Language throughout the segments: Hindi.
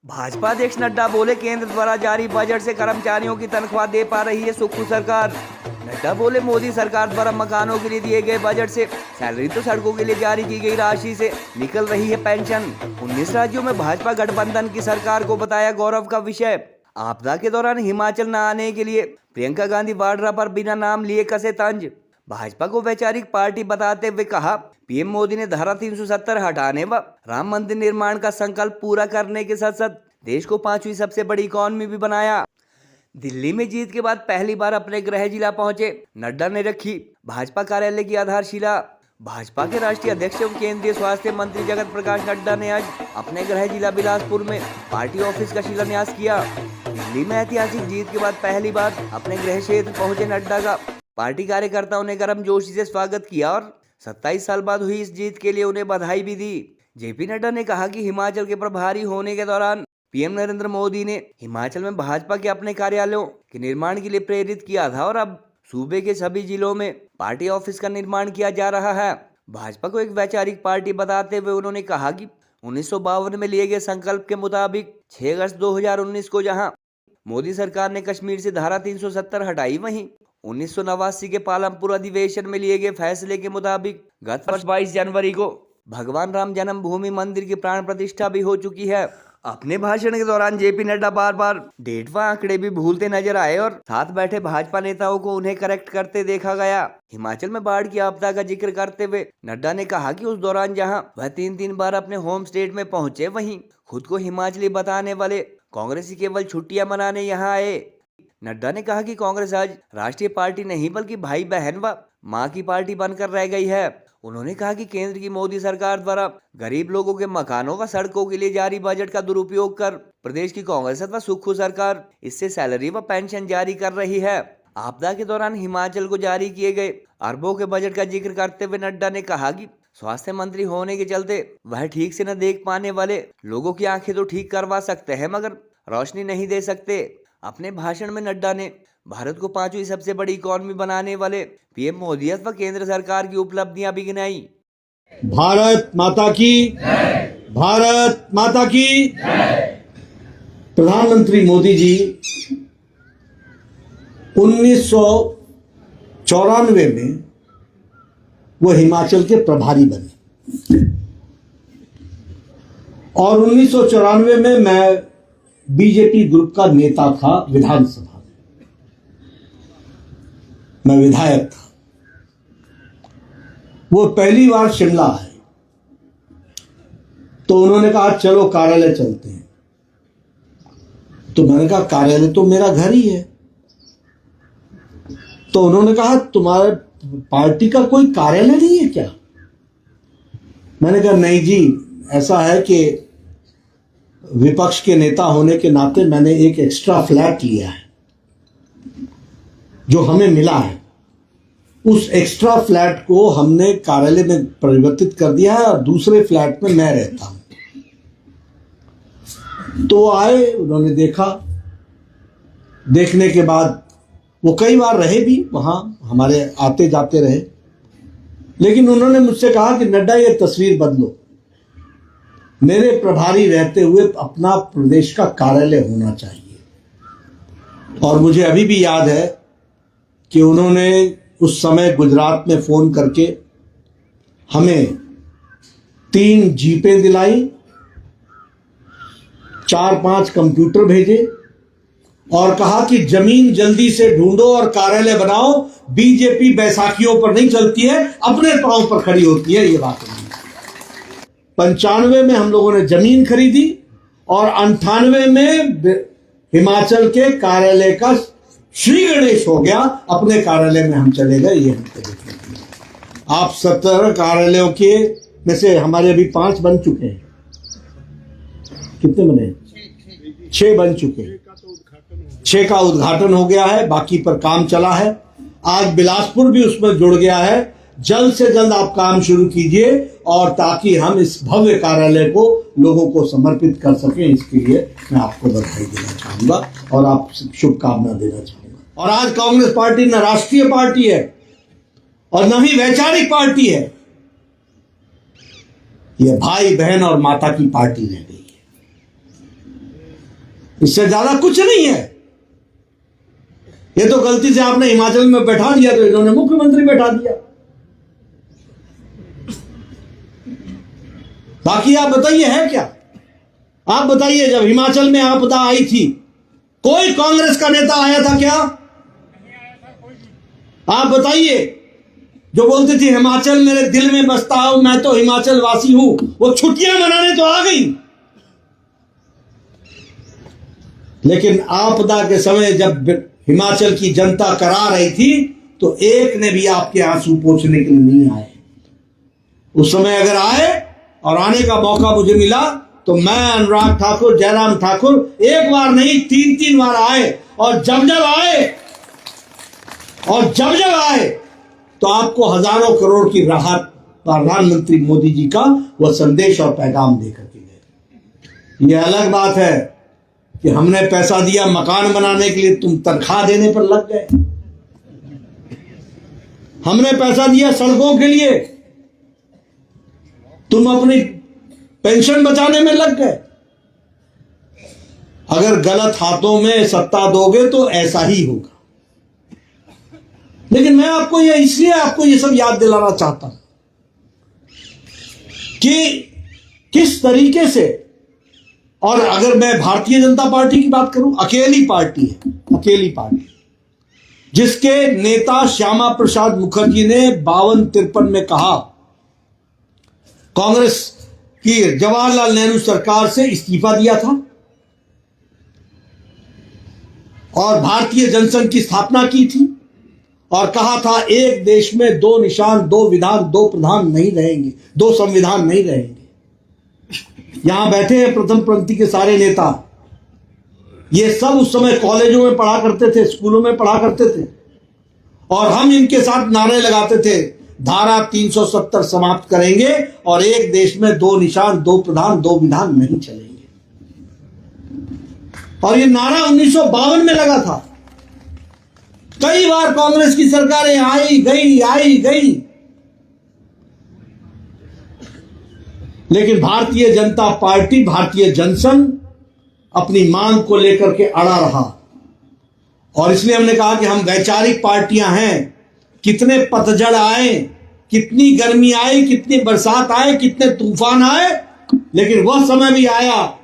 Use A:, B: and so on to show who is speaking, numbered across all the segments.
A: भाजपा अध्यक्ष नड्डा बोले, केंद्र द्वारा जारी बजट से कर्मचारियों की तनख्वाह दे पा रही है सुक्खू सरकार। नड्डा बोले, मोदी सरकार द्वारा मकानों के लिए दिए गए बजट से सैलरी तो सड़कों के लिए जारी की गई राशि से निकल रही है पेंशन। 19 राज्यों में भाजपा गठबंधन की सरकार को बताया गौरव का विषय। आपदा के दौरान हिमाचल न आने के लिए प्रियंका गांधी वाड्रा पर बिना नाम लिए कसे तंज। भाजपा को वैचारिक पार्टी बताते हुए कहा, पीएम मोदी ने धारा 370 हटाने व राम मंदिर निर्माण का संकल्प पूरा करने के साथ साथ देश को 5वीं सबसे बड़ी इकॉनमी भी बनाया। दिल्ली में जीत के बाद पहली बार अपने गृह जिला पहुंचे नड्डा ने रखी भाजपा कार्यालय की आधारशिला। भाजपा के राष्ट्रीय अध्यक्ष एवं केंद्रीय स्वास्थ्य मंत्री जगत प्रकाश नड्डा ने आज अपने गृह जिला बिलासपुर में पार्टी ऑफिस का शिलान्यास किया। दिल्ली में ऐतिहासिक जीत के बाद पहली बार अपने गृह क्षेत्र पहुंचे नड्डा का पार्टी कार्यकर्ताओं ने गर्मजोशी से स्वागत किया और 27 साल बाद हुई इस जीत के लिए उन्हें बधाई भी दी। जेपी नड्डा ने कहा कि हिमाचल के प्रभारी होने के दौरान पीएम नरेंद्र मोदी ने हिमाचल में भाजपा के अपने कार्यालयों के निर्माण के लिए प्रेरित किया था और अब सूबे के सभी जिलों में पार्टी ऑफिस का निर्माण किया जा रहा है। भाजपा को एक वैचारिक पार्टी बताते हुए उन्होंने कहा कि 1952 में लिए गए संकल्प के मुताबिक 6 अगस्त 2019 को जहां मोदी सरकार ने कश्मीर से धारा 370 हटाई, वहीं 1989 के पालमपुर अधिवेशन में लिए गए फैसले के मुताबिक गत वर्ष 22 जनवरी को भगवान राम जन्मभूमि मंदिर की प्राण प्रतिष्ठा भी हो चुकी है। अपने भाषण के दौरान जेपी नड्डा बार बार डेट व आंकड़े भी भूलते नजर आए और साथ बैठे भाजपा नेताओं को उन्हें करेक्ट करते देखा गया। हिमाचल में बाढ़ की आपदा का जिक्र करते हुए नड्डा ने कहा कि उस दौरान जहां वह 3 बार अपने होम स्टेट में पहुंचे, वहीं खुद को हिमाचली बताने वाले कांग्रेसी केवल छुट्टियां मनाने यहाँ आए। नड्डा ने कहा कि कांग्रेस आज राष्ट्रीय पार्टी नहीं बल्कि भाई बहन व मां की पार्टी बनकर रह गई है। उन्होंने कहा कि केंद्र की मोदी सरकार द्वारा गरीब लोगों के मकानों व सड़कों के लिए जारी बजट का दुरुपयोग कर प्रदेश की कांग्रेस व सुक्खू सरकार इससे सैलरी व पेंशन जारी कर रही है। आपदा के दौरान हिमाचल को जारी किए गए अरबों के बजट का जिक्र करते हुए नड्डा ने कहा कि स्वास्थ्य मंत्री होने के चलते वह ठीक से न देख पाने वाले लोगों की आंखें तो ठीक करवा सकते हैं मगर रोशनी नहीं दे सकते। अपने भाषण में नड्डा ने भारत को 5वीं सबसे बड़ी इकॉनमी बनाने वाले पीएम मोदी व केंद्र सरकार की उपलब्धियां भी गिनाई।
B: भारत माता की, भारत माता की। प्रधानमंत्री मोदी जी 1994 में वो हिमाचल के प्रभारी बने और 1994 में मैं बीजेपी ग्रुप का नेता था। विधानसभा मैं विधायक था। वो पहली बार शिमला आए तो उन्होंने कहा चलो कार्यालय चलते हैं। तो मैंने कहा कार्यालय तो मेरा घर ही है। तो उन्होंने कहा तुम्हारे पार्टी का कोई कार्यालय नहीं है क्या? मैंने कहा नहीं जी, ऐसा है कि विपक्ष के नेता होने के नाते मैंने एक एक्स्ट्रा फ्लैट लिया है जो हमें मिला है। उस एक्स्ट्रा फ्लैट को हमने कार्यालय में परिवर्तित कर दिया है और दूसरे फ्लैट में मैं रहता हूं। तो आए, उन्होंने देखा। देखने के बाद वो कई बार रहे भी वहां, हमारे आते जाते रहे। लेकिन उन्होंने मुझसे कहा कि नड्डा ये तस्वीर बदलो, मेरे प्रभारी रहते हुए अपना प्रदेश का कार्यालय होना चाहिए। और मुझे अभी भी याद है कि उन्होंने उस समय गुजरात में फोन करके हमें 3 जीपें दिलाई, 4-5 कंप्यूटर भेजे और कहा कि जमीन जल्दी से ढूंढो और कार्यालय बनाओ। बीजेपी बैसाखियों पर नहीं चलती है, अपने पांव पर खड़ी होती है। ये बात 95 में हम लोगों ने जमीन खरीदी और 98 में हिमाचल के कार्यालय का श्री गणेश हो गया। अपने कार्यालय में हम चले गए। ये आप 17 कार्यालयों के में से हमारे अभी 5 बन चुके हैं। कितने बने? 6 बन चुके हैं। 6 का उद्घाटन हो गया है, बाकी पर काम चला है। आज बिलासपुर भी उसमें जुड़ गया है। जल्द से जल्द आप काम शुरू कीजिए और ताकि हम इस भव्य कार्यालय को लोगों को समर्पित कर सकें, इसके लिए मैं आपको बधाई देना चाहूंगा और आप शुभकामना देना चाहूंगा। और आज कांग्रेस पार्टी न राष्ट्रीय पार्टी है और न ही वैचारिक पार्टी है, यह भाई बहन और माता की पार्टी रह गई है। इससे ज्यादा कुछ नहीं है। ये तो गलती से आपने हिमाचल में बैठा दिया तो इन्होंने मुख्यमंत्री बैठा दिया। बाकी आप बताइए है क्या? आप बताइए, जब हिमाचल में आपदा आई थी कोई कांग्रेस का नेता आया था क्या? आप बताइए। जो बोलते थे हिमाचल मेरे दिल में बसता हूं, मैं तो हिमाचल वासी हूं, वो छुट्टियां मनाने तो आ गई। लेकिन आपदा के समय जब हिमाचल की जनता करा रही थी तो एक ने भी आपके आंसू पोंछने के लिए नहीं आए। उस समय अगर आए और आने का मौका मुझे मिला तो मैं, अनुराग ठाकुर, जयराम ठाकुर एक बार नहीं 3-3 बार आए। और जब जब आए तो आपको हजारों करोड़ की राहत प्रधानमंत्री मोदी जी का वह संदेश और पैगाम देकर के गए। यह अलग बात है कि हमने पैसा दिया मकान बनाने के लिए, तुम तनख्वाह देने पर लग गए। हमने पैसा दिया सड़कों के लिए, तुम अपनी पेंशन बचाने में लग गए। अगर गलत हाथों में सत्ता दोगे तो ऐसा ही होगा। लेकिन मैं आपको इसलिए आपको ये सब याद दिलाना चाहता हूं कि किस तरीके से, और अगर मैं भारतीय जनता पार्टी की बात करूं, अकेली पार्टी है, अकेली पार्टी जिसके नेता श्यामा प्रसाद मुखर्जी ने 52-53 में कहा कांग्रेस की जवाहरलाल नेहरू सरकार से इस्तीफा दिया था और भारतीय जनसंघ की स्थापना की थी और कहा था एक देश में 2 निशान, 2 विधान, 2 प्रधान नहीं रहेंगे, 2 संविधान नहीं रहेंगे। यहां बैठे हैं प्रथम पंक्ति के सारे नेता, ये सब उस समय कॉलेजों में पढ़ा करते थे, स्कूलों में पढ़ा करते थे और हम इनके साथ नारे लगाते थे, धारा 370 समाप्त करेंगे और एक देश में 2 निशान, 2 प्रधान, 2 विधान नहीं चलेंगे। और ये नारा 1952 में लगा था। कई बार कांग्रेस की सरकारें आई गई, लेकिन भारतीय जनता पार्टी, भारतीय जनसंघ अपनी मांग को लेकर के अड़ा रहा। और इसलिए हमने कहा कि हम वैचारिक पार्टियां हैं। कितने पतझड़ आए, कितनी गर्मी आई, कितनी बरसात आए, कितने तूफान आए, लेकिन वह समय भी आया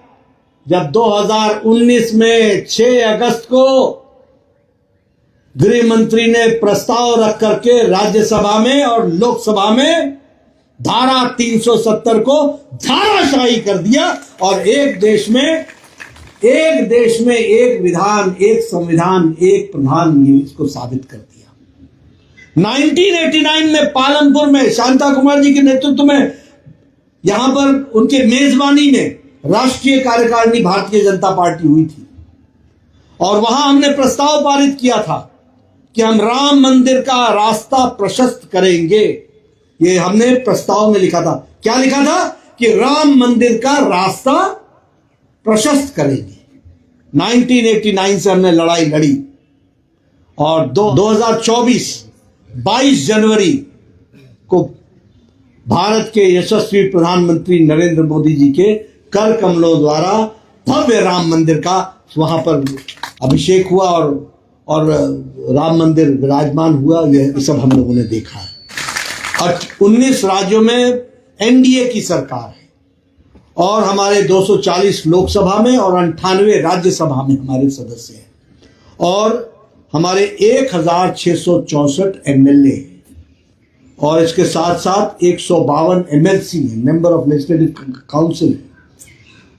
B: जब 2019 में 6 अगस्त को गृह मंत्री ने प्रस्ताव रख करके राज्यसभा में और लोकसभा में धारा 370 को धाराशाही कर दिया और एक देश में एक विधान, एक संविधान, एक प्रधान, इसको साबित कर दिया। 1989 में पालमपुर में शांता कुमार जी के नेतृत्व में, यहां पर उनके मेजबानी में राष्ट्रीय कार्यकारिणी भारतीय जनता पार्टी हुई थी और वहां हमने प्रस्ताव पारित किया था कि हम राम मंदिर का रास्ता प्रशस्त करेंगे। ये हमने प्रस्ताव में लिखा था। क्या लिखा था? कि राम मंदिर का रास्ता प्रशस्त करेंगे। 1989 से हमने लड़ाई लड़ी और 2024 22 जनवरी को भारत के यशस्वी प्रधानमंत्री नरेंद्र मोदी जी के कर कमलों द्वारा भव्य राम मंदिर का वहां पर अभिषेक हुआ और राम मंदिर विराजमान हुआ। यह सब हम लोगों ने देखा है। और 19 राज्यों में एनडीए की सरकार है और हमारे 240 लोकसभा में और 98 राज्यसभा में हमारे सदस्य हैं और हमारे 1664 एमएलए हैं और इसके साथ साथ 152 एमएलसी हैं, मेंबर ऑफ लेजिस्लेटिव काउंसिल है,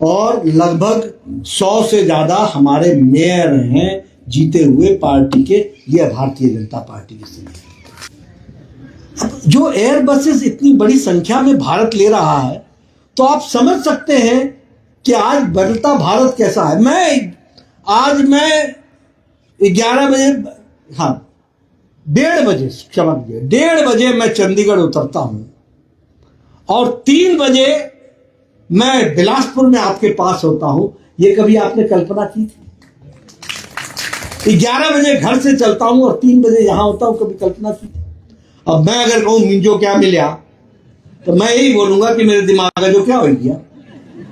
B: और लगभग 100 से ज्यादा हमारे मेयर हैं जीते हुए पार्टी के। यह भारतीय जनता पार्टी की स्थिति है। अब जो एयर बसेस इतनी बड़ी संख्या में भारत ले रहा है तो आप समझ सकते हैं कि आज बदलता भारत कैसा है। आज मैं 11 बजे, हाँ 1:30 बजे, क्षमा कीजिए, 1:30 बजे मैं चंडीगढ़ उतरता हूं और 3 बजे मैं बिलासपुर में आपके पास होता हूं। ये कभी आपने कल्पना की थी? 11 बजे घर से चलता हूं और 3 बजे यहां होता हूं, कभी कल्पना की थी? अब मैं अगर कहूं मिंजो क्या मिला तो मैं यही बोलूंगा कि मेरे दिमाग का जो क्या हो गया।